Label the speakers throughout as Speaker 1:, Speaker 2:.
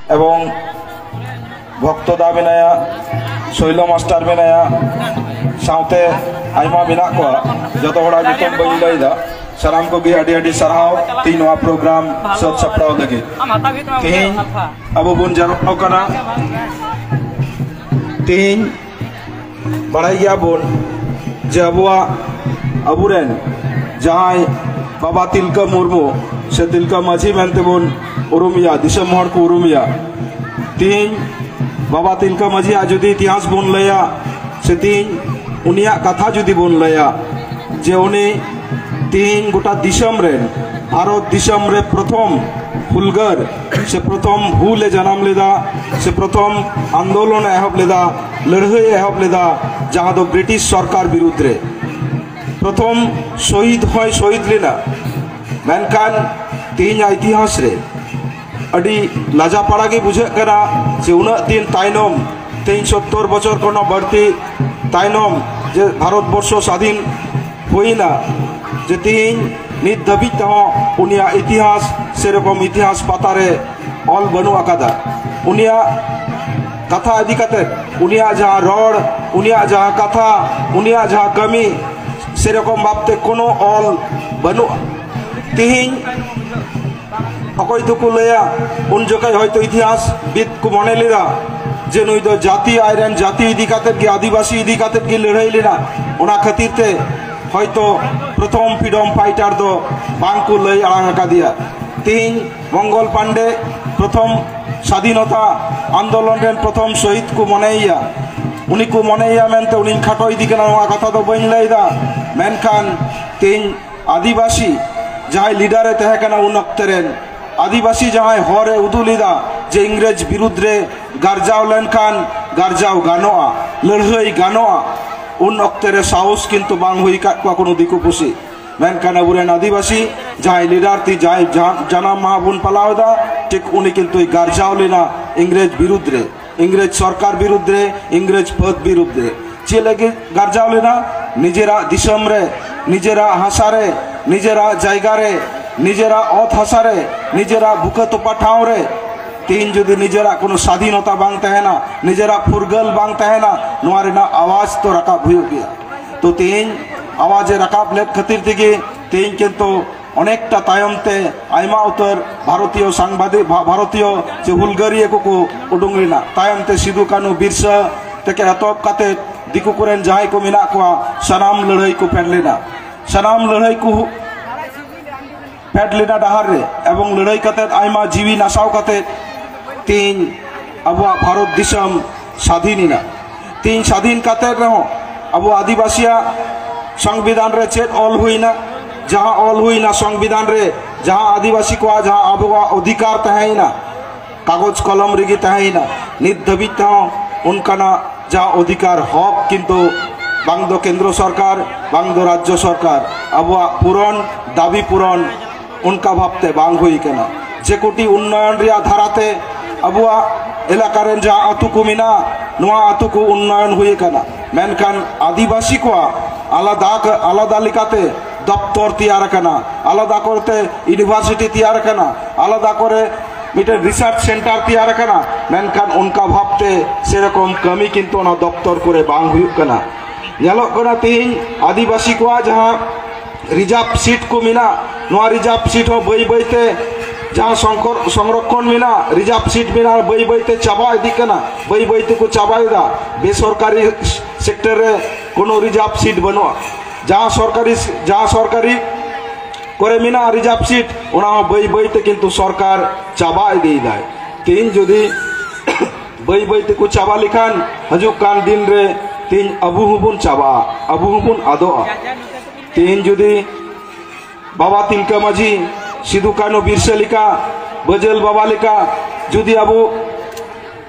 Speaker 1: एवं भक्तदा मेनाया शैल मास्टर मेनाया साउते आयमा मेना को जतो हड़ा मितम बई लैदा साराम को अडी अडी सराव तीन वा प्रोग्राम सब सप्राव लगे तीन अब बुन जानो कना तीन बड़ाई गया बुन जे अबुआ अबुरेन जहां बाबा तिलका मुर्मू से तिलका माझी मेनते बुन उरुमिया दिसम हर को उरुमिया तीन बाबा तिलका माझी जुदी इतिहास बुन लया से तीन उनिया कथा जुदी बुन लया जे उनी तीन गोटा दिसम रे भारत दिसम रे प्रथम हुलगर से प्रथम हुले जन्म लेदा से प्रथम आंदोलन एहब लेदा लड़ाई एहब लेदा जहां दो ब्रिटिश सरकार विरुद्ध रे प्रथम शहीद होय शहीद लेना मेनकान तीन इतिहास रे अडी लाजापाड़ा के बुझे करा जे उना दिन ताइनम 73 बछर कोना बढ़ती ताइनम जे भारत वर्ष स्वाधीन होइना जे तीन नित दबित उनिया इतिहास सेरकम इतिहास पातारे ऑल बनु आकादा उनिया कथा इदी कते उनिया जहां रड़ उनिया जहां कथा उनिया जहां कमी सेरकम बापते कोनो ऑल बनु तीन अकोई तो को लया उन जगह हयतो इतिहास बिद को मने लेदा जे नुई दो जाति आयरन जाति इदी कते की आदिवासी इदी कते की लड़ाई लेना उना खातिर ते हयतो प्रथम फ्रीडम फाइटर दो बांग को लई आड़ांग का दिया तीन मंगल पांडे प्रथम स्वाधीनता आंदोलन रेन प्रथम शहीद को मनेया उनी को मनेया मेनते उनी खाटो इदी कना नोआ कथा दो बइन लैदा मेनखान तीन आदिवासी जहां लीडर तहे कना उन अक्तरेन आदिवासी जहां हरे उदुलिदा जे इंग्रेज विरुद्ध रे गारजाव लेनखान गारजाव गानोआ लड़ाई गानोआ उन अक्तरे साहस किंतु बांग हुई का कोनो दिकु पुसी मेनखान अबुरेन आदिवासी जहां लीडर ती जहां जनाम महाबुन पलावदा ठीक उनी किंतु गारजाव लेना इंग्रेज विरुद्ध रे इंग्रेज सरकार विरुद्ध रे इंग्रेज पद विरुद्ध रे चे लगे गारजाव लेना निजेरा दिसम रे निजेरा हासा रे निजेरा जायगा रे निजेरा अत हासा रे निजेरा बुका तोपा ठाव रे तीन जुदी निजेरा कोनो स्वाधीनता बांग तहेना निजेरा फुरगल बांग तहेना नोआ रेना आवाज तो रकाब हुई गया तो तीन आवाजे रकाब लेत खातिर तेगे तीन किंतु अनेकटा तायमते आयमा उतर भारतीय सांबादिक भारतीय जे हुलगारिया को उडुंग लेना तायमते सिदु कानू बिरसा तेके हतब काते दिकु कोरेन जहां को मिना को सनाम लड़ाई को फेड लेना सनाम लड़ाई को फेड लेना डहार रे एवं लड़ाई काते आयमा जीवी नासाव काते तीन अब भारत दिसम स्वाधीनिना तीन स्वाधीन काते रहो अब आदिवासिया संविधान रे चेत ऑल हुईना जहां ऑल हुईना संविधान रे जहां आदिवासी को जहां अब अधिकार तहेना कागज कलम रेगी तहेना नित दबित उनका ना जहां अधिकार हक किंतु बांग दो केंद्र सरकार बांग दो राज्य सरकार अब पूरण दाबी पूरण उनका भावते बांग हुई केना जे कोटी उन्नयन रिया धाराते अब एलाकार जहां आतु को मिना नुआ आतु को उन्नयन हुई केना मेनखान आदिवासी को आलादा आलादा लिकाते दफ्तर तैयार करना आलादा करते यूनिवर्सिटी तैयार करना आलादा करे मिटे रिसर्च सेंटर तैयार करना मेनखान उनका भावते सेरकम कमी किंतु ना दफ्तर करे बांग हुई करना यालो करना तीन आदिवासी को जहां रिजर्व सीट को मिना नोआ रिजर्व सीट हो बई बईते जहां संरक्षण मिना रिजर्व सीट मिना बई बईते चाबा इदी करना बई बईते को चाबाइदा बेसरकारी सेक्टर रे कोनो रिजर्व सीट बनो जहां सरकारी करे मिना रिजर्व सीट उना बई बईते किंतु सरकार चाबा इदी दाय तीन जुदी बई बईते को चाबा लिखान हजुक कान दिन रे तीन अबु हुबुन चाबा अबु हुबुन आदो तीन जुदी बाबा तिलका माझी सिदु कानू बिरसा लिका बजल बाबा लिका जुदी अबु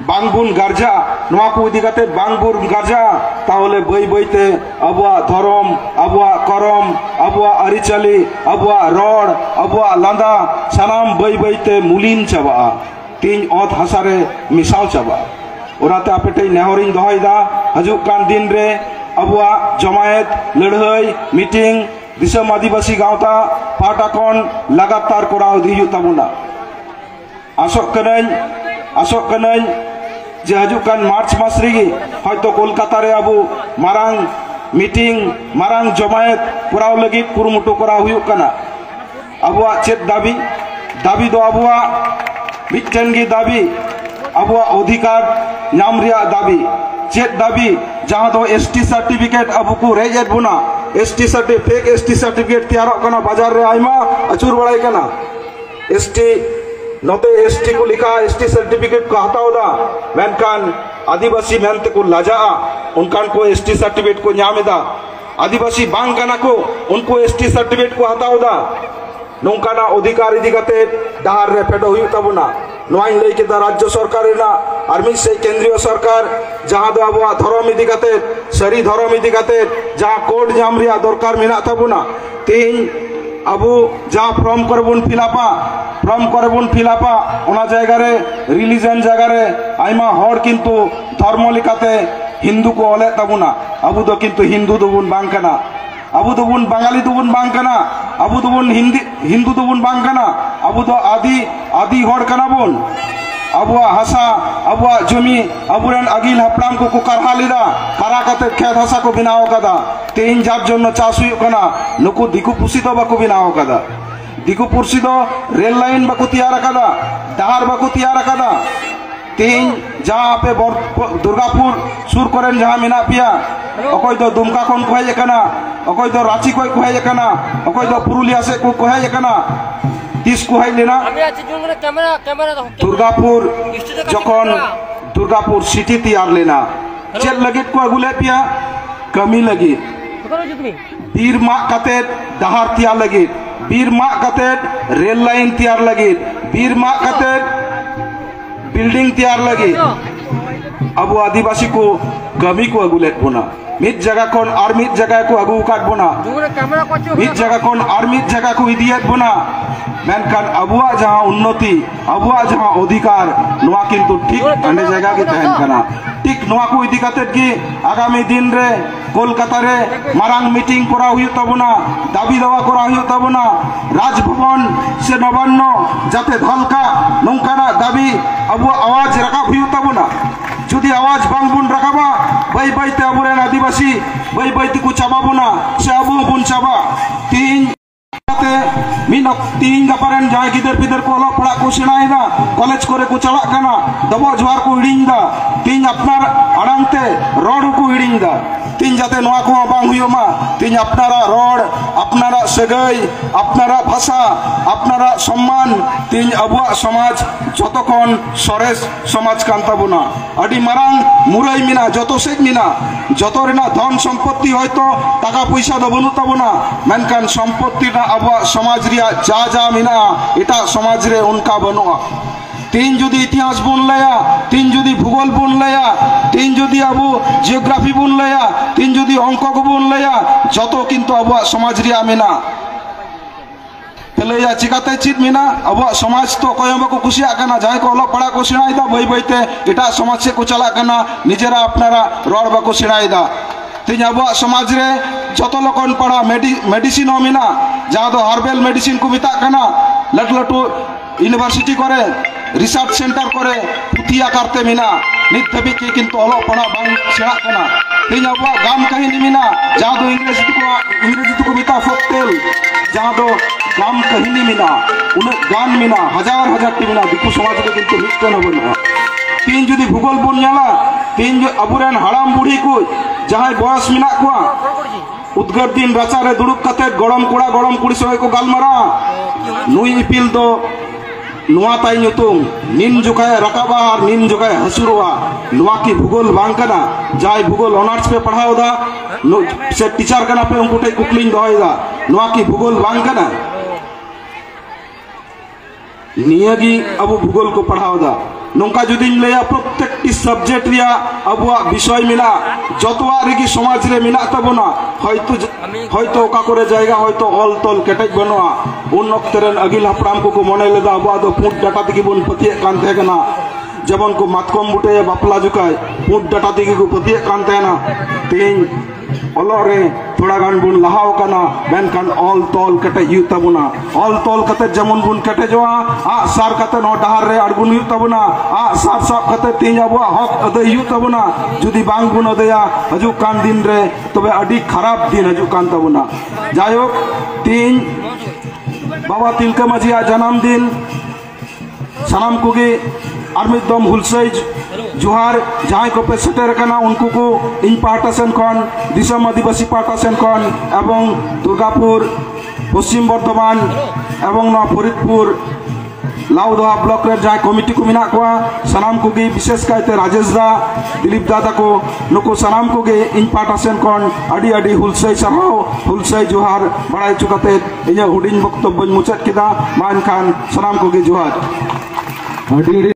Speaker 1: बांगबुन गारजा नोआ को इदी काते बांगबुन गारजा ताहले बई बईते अबुआ धरम अबुआ करम अबुआ अरिचाली अबुआ रड़ अबुआ लांदा सानाम बई बईते मुलिन चाबा तीन अत हासारे मिसाव चाबा ओराते आपेटे नेहरिंग दहयदा हजुक कान दिन रे अबुआ जमायत लड़ाई मीटिंग दिसम आदिवासी गावता पाटाकन लगातार कोराव दिहु ताबुना आसक करें आसोग कनाई जे हजुकान मार्च मास रेगी हयतो कोलकाता रे अबु मारांग मीटिंग मारांग जमायत पुराव लगी कुरुमुटु करा हुयुग कना अबुआ चेत दाबी दाबी दो अबुआ मिट्टन की दाबी अबुआ अधिकार नाम रिया दाबी चेत दाबी जहां दो एसटी सर्टिफिकेट अबु को रेजेट बुना ST certificate fake ST certificate तैयार कना बाजार रे आइमा अचुर बड़ाई कना एसटी नोते एसटी को लिखा एसटी सर्टिफिकेट को हटाओ दा मेनकान आदिवासी मेहनत को लाजा उनकान को एसटी सर्टिफिकेट को न्यामेदा आदिवासी बांग कना को उनको एसटी सर्टिफिकेट को हटाओ दा नौकाना अधिकार इदी कते डाहार रे फेडो हुई तबना नोआइन लई केदा राज्य सरकार रेना आर्मी से केंद्रीय सरकार जहां दो अबुआ धर्म इदी कते सरी धर्म इदी कते जहां कोड जाम रिया दरकार मेना तबना तीन अबु जहां फॉर्म करबुन फिलअपा ओना जायगा रे रिलीजन जायगा रे आइमा हर किंतु धर्म लिकाते हिंदू को ओले तबना अबु दो किंतु हिंदू दोबुन बांग कना अबु दोबुन बांगाली दोबुन बांग कना अबु दोबुन हिंदू दोबुन बांग कना अबु दो आदि हर कना बुन अबुआ हसा अबुआ जमी अबुरन अगिल हपड़ाम को करहा लिदा करा कते खेत हसा को बिनाव कदा तेइन जार जन्नो चाष हुयुग कना नुकु दिकु पुसी दो बाको बिनाव कदा दिकु पुसी दो रेल लाइन बाको तैयार कदा डाहार बाको तैयार कदा तीन जहां पे दुर्गापुर सुर करें जहां मिना पिया अकोय दो दुमका खन को हेज कना अकोय दो रांची को हेज कना अकोय दो पुरुलिया से को हेज कना तीस को हेज लेना दुर्गापुर जखन दुर्गापुर सिटी तैयार लेना चेल लगित को अगुले पिया कमी लगी बीर मा कते डहार तैयार लगी बीर मा कते रेल लाइन तैयार लगी बीर मा कते बिल्डिंग तैयार लगी अब आदिवासी को कमी को अगुलेट बोना मित जगह कोन और मित जगह को अगु काट बोना मित जगह कोन और मित जगह को इदियत बोना मेनकान अबुआ जहां उन्नति अबुआ जहां अधिकार नोआ किंतु ठीक अंडे जगह की तहन कना ठीक नोआ को इदी कते की आगामी दिन रे कोलकाता रे मारांग मीटिंग करा हुई तबना दाबी दवा करा हुई तबना राजभवन से नवान्न जाते धलका नौकाना दाबी अबुआ आवाज रखा हुई तबना जुदी आवाज बांगबुन रखाबा बाई बाई ते अबुरेन आदिवासी बाई बाई ते को चाबाबुना से अबु बुन चाबा तीन गपारेन जहां गिदर पिदर को अलो पड़ा को सेणायदा कॉलेज करे को चला कना दबो जवार को हिडिंदा तीन अपनार अड़ांगते रोड को हिडिंदा तीन जाते नोआ को बांग हुयोमा तीन अपनारा रोड अपनारा सगई अपनारा भाषा अपनारा सम्मान तीन अबुआ समाज जतखन सरेस समाज कांता बुना अडी मारांग मुरई मिना जतो सेज मिना जतो रेना धन सम्पत्ति हयतो टाका पैसा दो बनु तबना मेनकान सम्पत्ति ना अबुआ समाज रिया जा जा मिना एटा समाज रे उनका बनुआ तीन जुदी इतिहास बुन लया तीन जुदी भूगोल बुन लया तीन जुदी अबु जियोग्राफी बुन लया तीन जुदी अंक को बुन लया जतो किंतु अबुआ समाज रिया मिना पेलैया चिकाते चित मिना अबुआ समाज तो कयम को कुसिया कना जाय को अलो पड़ा को सिणाइदा बई बईते एटा समाज से को चला कना निजेरा अपनारा रोड बाको सिणाइदा तीन अबुआ समाज रे जतो लोकन पड़ा मेडिसिन मिना जहां दो हार्बल मेडिसिन को मिता कना लट लटू यूनिवर्सिटी करे रिसर्च सेंटर करे पुतिया करते मिना नित धबी के किंतु अलो पड़ा बांग सेणा कना तीन अबुआ गाम कहिनी मिना जहां दो इंग्रेजी को मिता फोकटेल जहां दो गाम कहिनी मिना उन गान मिना हजार हजार टी मिना दिकु समाज के किंतु मिटन बनुआ तीन जुदी भूगोल बन जाला तीन जो अबुरेन हड़ाम बुढ़ी को जहां बयस मिना कुआ उद्गार दिन राचा रे दुड़ुब कते गरम कोड़ा गरम कुड़ी सबाई को गालमारा नुई इपिल दो नुआ ताई नुतुम निन जुकाय रकाबा और निन जुकाय हसुरवा नुआ की भूगोल बांग कना जाय भूगोल ऑनर्स पे पढ़ाओ दा से टीचर कना पे उनको टे कुकलिंग दोयदा नुआ की भूगोल बांग कना नियगी अब भूगोल को पढ़ाओ दा नौका जुदी लैया प्रत्येक सब्जेक्ट रिया अबुआ विषय मिना जतवा रेगी समाज रे मिना तबना हयतो ओका करे जायगा हयतो ऑल तोल केटेज बनुआ उन अक्तरेन अगिल हपड़ाम को मने लेदा अबुआ दो पुट डाटा दिगी बन पतिए कान थेकना जबन को मातकम बुटे बापला जुकाय पुट डाटा दिगी को पतिए कान थेना तीन ओलो रे थोड़ा गान बुन लहाव कना मेनखान ऑल तोल कटे यू तबुना ऑल तोल कते जमन बुन कटे जोआ आ सार कते नो डहार रे अड़गुन यू तबुना आ सार साब कते तीन अब हक अदे यू तबुना जुदी बांग बुन अदया हजू कान दिन रे तबे अडी खराब दिन हजू कान तबुना जायक तीन बाबा तिलका माझिया जन्म दिन सानाम कोगे और मिदम हुलसई जोहार जहां को पे सेटर कना उनको को इन पाटा सेन कौन दिसम आदिवासी पाटा सेन कौन एवं दुर्गापुर पश्चिम बर्धमान एवं ना फरीदपुर लाउदोहा ब्लॉक रे जहां कमिटी को मिना को सानाम कोगे विशेष कायते राजेश दा दिलीप दादा को नुको सानाम कोगे इन पाटा सेन कौन अडी अडी हुलसई सरहाव हुलसई जोहार बड़ाई चुकाते इया हुडिंग वक्तव्य मुचाद किदा मान खान सानाम कोगे जोहार